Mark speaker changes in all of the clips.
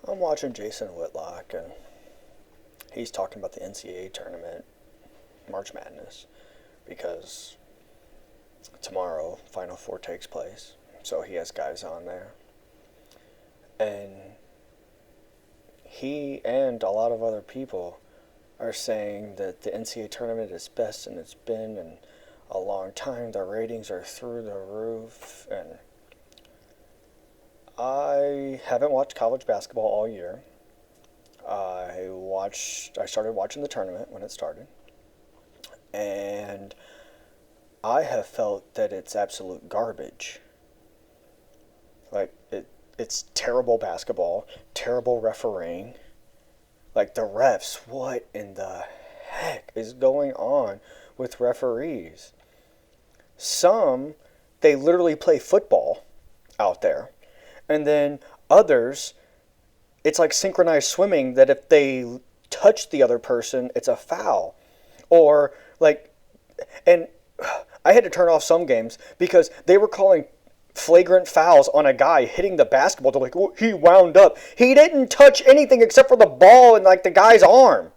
Speaker 1: I'm watching Jason Whitlock, and he's talking about the NCAA tournament, March Madness, because tomorrow Final Four takes place. So he has guys on there. And he and a lot of other people are saying that the NCAA tournament is best and it's been in a long time. The ratings are through the roof. And I haven't watched college basketball all year. I started watching the tournament when it started. And I have felt that it's absolute garbage. Like, it's terrible basketball, terrible refereeing. Like, the refs, what in the heck is going on with referees? Some, they literally play football out there. And then others, it's like synchronized swimming that if they touch the other person, it's a foul. Or, like, and I had to turn off some games because they were calling flagrant fouls on a guy hitting the basketball. They're like, well, he wound up. He didn't touch anything except for the ball and, like, the guy's arm.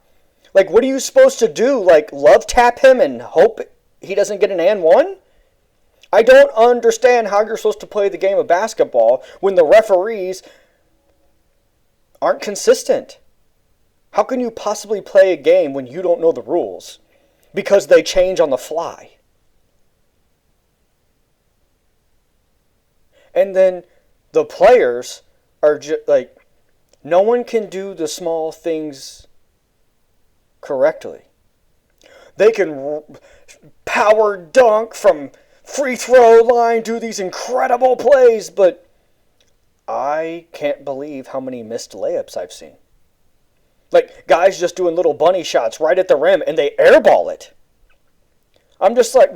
Speaker 1: Like, what are you supposed to do? Like, love tap him and hope he doesn't get an and one? I don't understand how you're supposed to play the game of basketball when the referees aren't consistent. How can you possibly play a game when you don't know the rules? Because they change on the fly. And then the players are just like, no one can do the small things correctly. They can power dunk from free throw line, do these incredible plays, but I can't believe how many missed layups I've seen. Like, guys just doing little bunny shots right at the rim and they airball it. I'm just like,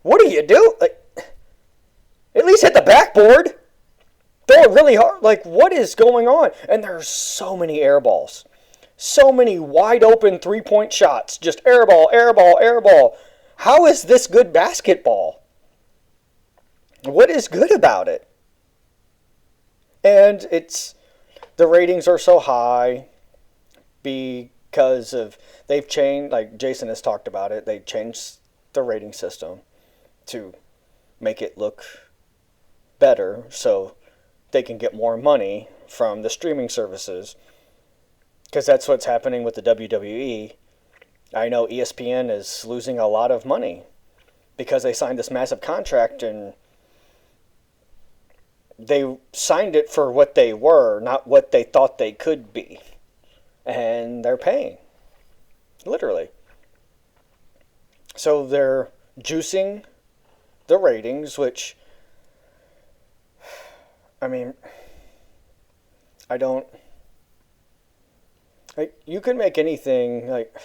Speaker 1: what do you do? Like, at least hit the backboard. Throw it really hard. Like, what is going on? And there's so many air balls. So many wide open three-point shots. Just airball, airball, airball. How is this good basketball? What is good about it? And the ratings are so high because of, they've changed, like Jason has talked about it, they've changed the rating system to make it look better so they can get more money from the streaming services, because that's what's happening with the WWE. I know ESPN is losing a lot of money because they signed this massive contract and they signed it for what they were, not what they thought they could be. And they're paying, literally. So they're juicing the ratings, which, I mean, you can make anything, like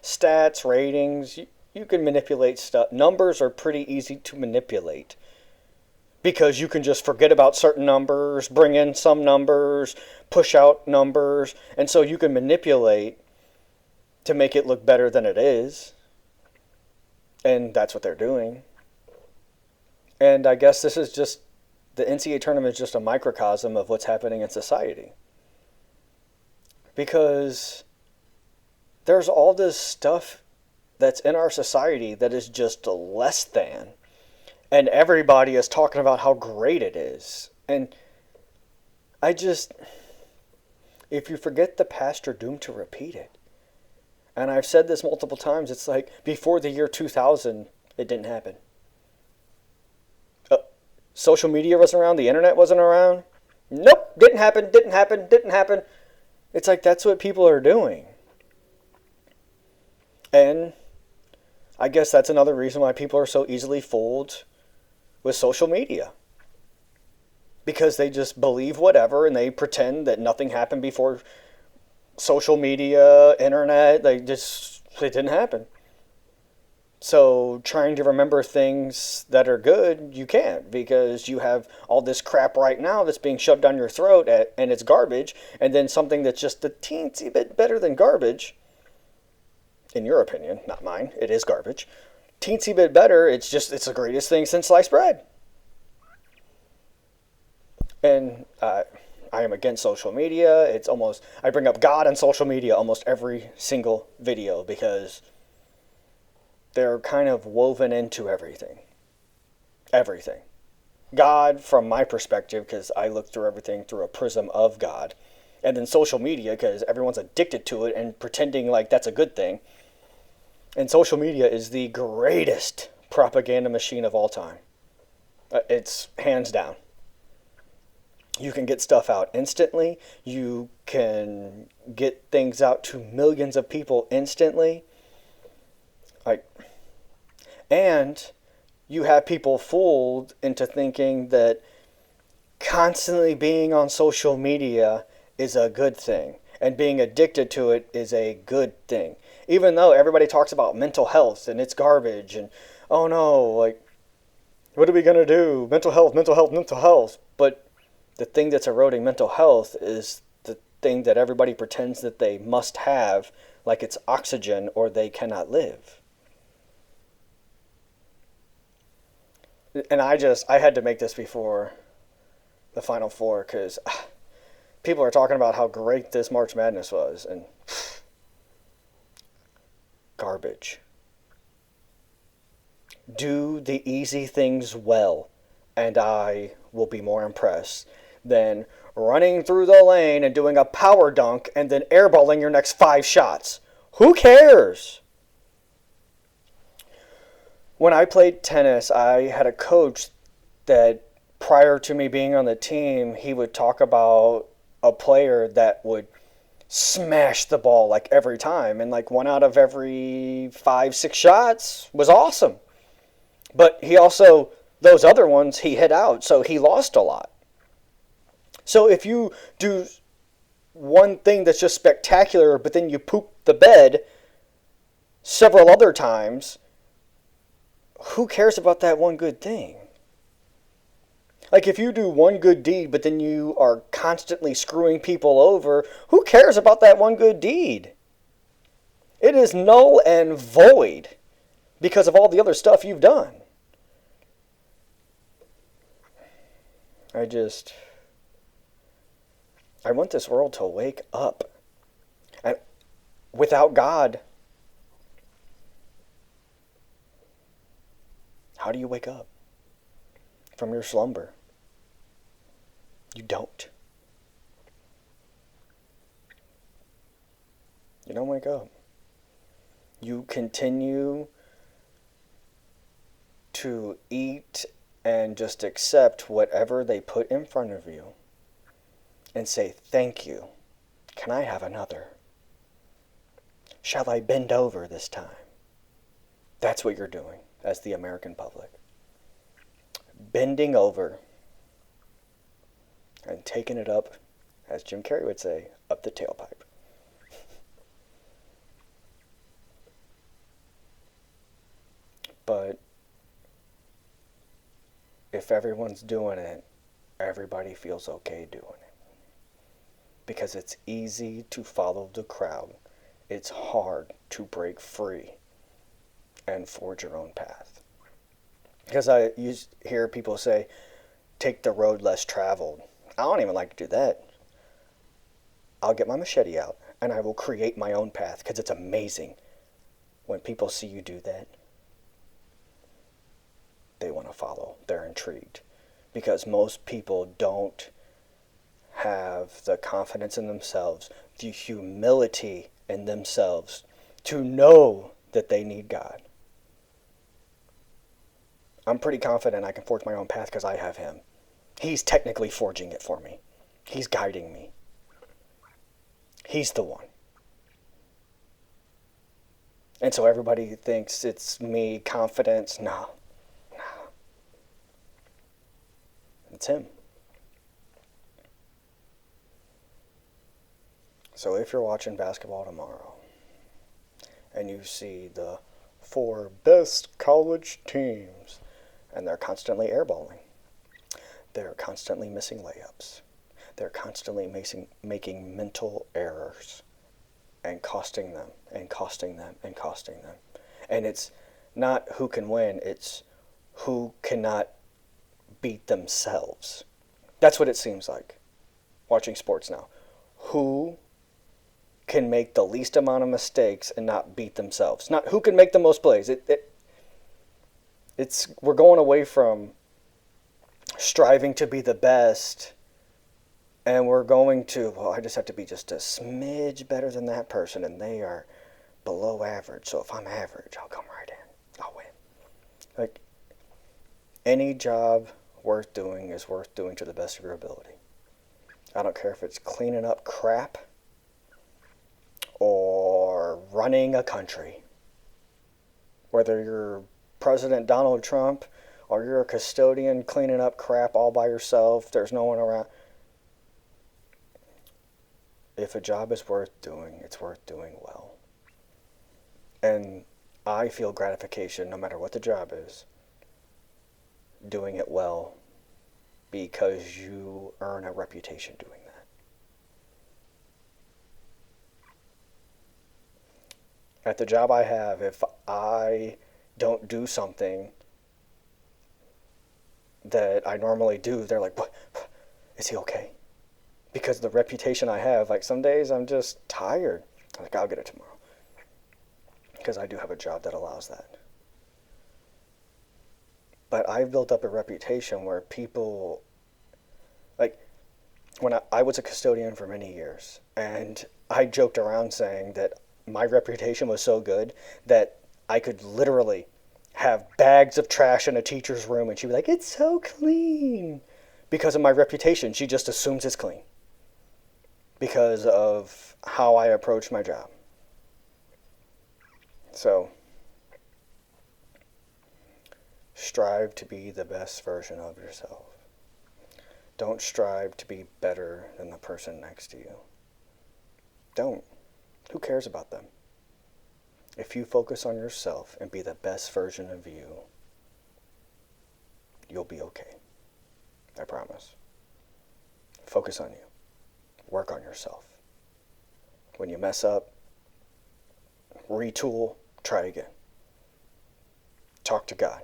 Speaker 1: stats, ratings, you can manipulate stuff. Numbers are pretty easy to manipulate because you can just forget about certain numbers, bring in some numbers, push out numbers, and so you can manipulate to make it look better than it is. And that's what they're doing. And I guess this is just, the NCAA tournament is just a microcosm of what's happening in society. Because there's all this stuff that's in our society that is just less than. And everybody is talking about how great it is. And if you forget the past, you're doomed to repeat it. And I've said this multiple times, it's like, before the year 2000, it didn't happen. Social media wasn't around, the internet wasn't around. Nope, didn't happen. It's like, that's what people are doing. And I guess that's another reason why people are so easily fooled with social media. Because they just believe whatever and they pretend that nothing happened before social media, internet. It didn't happen. So trying to remember things that are good, you can't, because you have all this crap right now that's being shoved down your throat and it's garbage, and then something that's just a teensy bit better than garbage, in your opinion, not mine, it is garbage, teensy bit better, it's the greatest thing since sliced bread. And I am against social media. It's almost, I bring up God and social media almost every single video because they're kind of woven into everything. Everything. God, from my perspective, because I look through everything through a prism of God. And then social media, because everyone's addicted to it and pretending like that's a good thing. And social media is the greatest propaganda machine of all time. It's hands down. You can get stuff out instantly. You can get things out to millions of people instantly. Like, and you have people fooled into thinking that constantly being on social media is a good thing and being addicted to it is a good thing. Even though everybody talks about mental health and it's garbage and oh no, like what are we going to do? Mental health, mental health, mental health. But the thing that's eroding mental health is the thing that everybody pretends that they must have, like it's oxygen or they cannot live. And I had to make this before the Final Four because people are talking about how great this March Madness was and garbage. Do the easy things well, and I will be more impressed than running through the lane and doing a power dunk and then airballing your next 5 shots. Who cares? When I played tennis, I had a coach that prior to me being on the team, he would talk about a player that would smash the ball like every time. And like 1 out of every 5-6 shots was awesome. But he also, those other ones, he hit out. So he lost a lot. So if you do one thing that's just spectacular, but then you poop the bed several other times, who cares about that one good thing? Like if you do one good deed, but then you are constantly screwing people over, who cares about that one good deed? It is null and void because of all the other stuff you've done. I want this world to wake up. And without God, how do you wake up from your slumber? You don't. You don't wake up. You continue to eat and just accept whatever they put in front of you and say, thank you. Can I have another? Shall I bend over this time? That's what you're doing as the American public. Bending over and taking it up, as Jim Carrey would say, up the tailpipe. But if everyone's doing it, everybody feels okay doing it. Because it's easy to follow the crowd. It's hard to break free and forge your own path. Because I hear people say, take the road less traveled. I don't even like to do that. I'll get my machete out and I will create my own path because it's amazing when people see you do that. They want to follow. They're intrigued. Because most people don't have the confidence in themselves, the humility in themselves to know that they need God. I'm pretty confident I can forge my own path because I have Him. He's technically forging it for me. He's guiding me. He's the one. And so everybody thinks it's me, confidence. No. It's Him. So if you're watching basketball tomorrow and you see the 4 best college teams and they're constantly airballing, they're constantly missing layups, they're constantly making mental errors and costing them and costing them and costing them. And it's not who can win, it's who cannot beat themselves. That's what it seems like. watching sports now. Who can make the least amount of mistakes and not beat themselves? Not who can make the most plays. It's we're going away from striving to be the best, and we're going to, well, I just have to be just a smidge better than that person, and they are below average. So if I'm average, I'll come right in. I'll win. Like, any job worth doing is worth doing to the best of your ability. I don't care if it's cleaning up crap or running a country. Whether you're President Donald Trump or you're a custodian cleaning up crap all by yourself, there's no one around. If a job is worth doing, it's worth doing well. And I feel gratification, no matter what the job is, doing it well, because you earn a reputation doing that. At the job I have, if I don't do something that I normally do, they're like, what? Is he okay? Because the reputation I have, like some days I'm just tired. I'm like, I'll get it tomorrow. Because I do have a job that allows that. But I've built up a reputation where people, like, when I was a custodian for many years, and I joked around saying that my reputation was so good that I could literally have bags of trash in a teacher's room and she'd be like, it's so clean. Because of my reputation, she just assumes it's clean. Because of how I approach my job. So, strive to be the best version of yourself. Don't strive to be better than the person next to you. Don't. Who cares about them? If you focus on yourself and be the best version of you, you'll be okay. I promise. Focus on you. Work on yourself. When you mess up, retool, try again. Talk to God.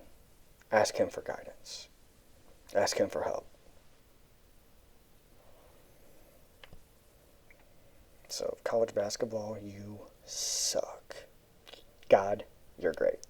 Speaker 1: Ask Him for guidance. Ask Him for help. So, college basketball, you suck. God, you're great.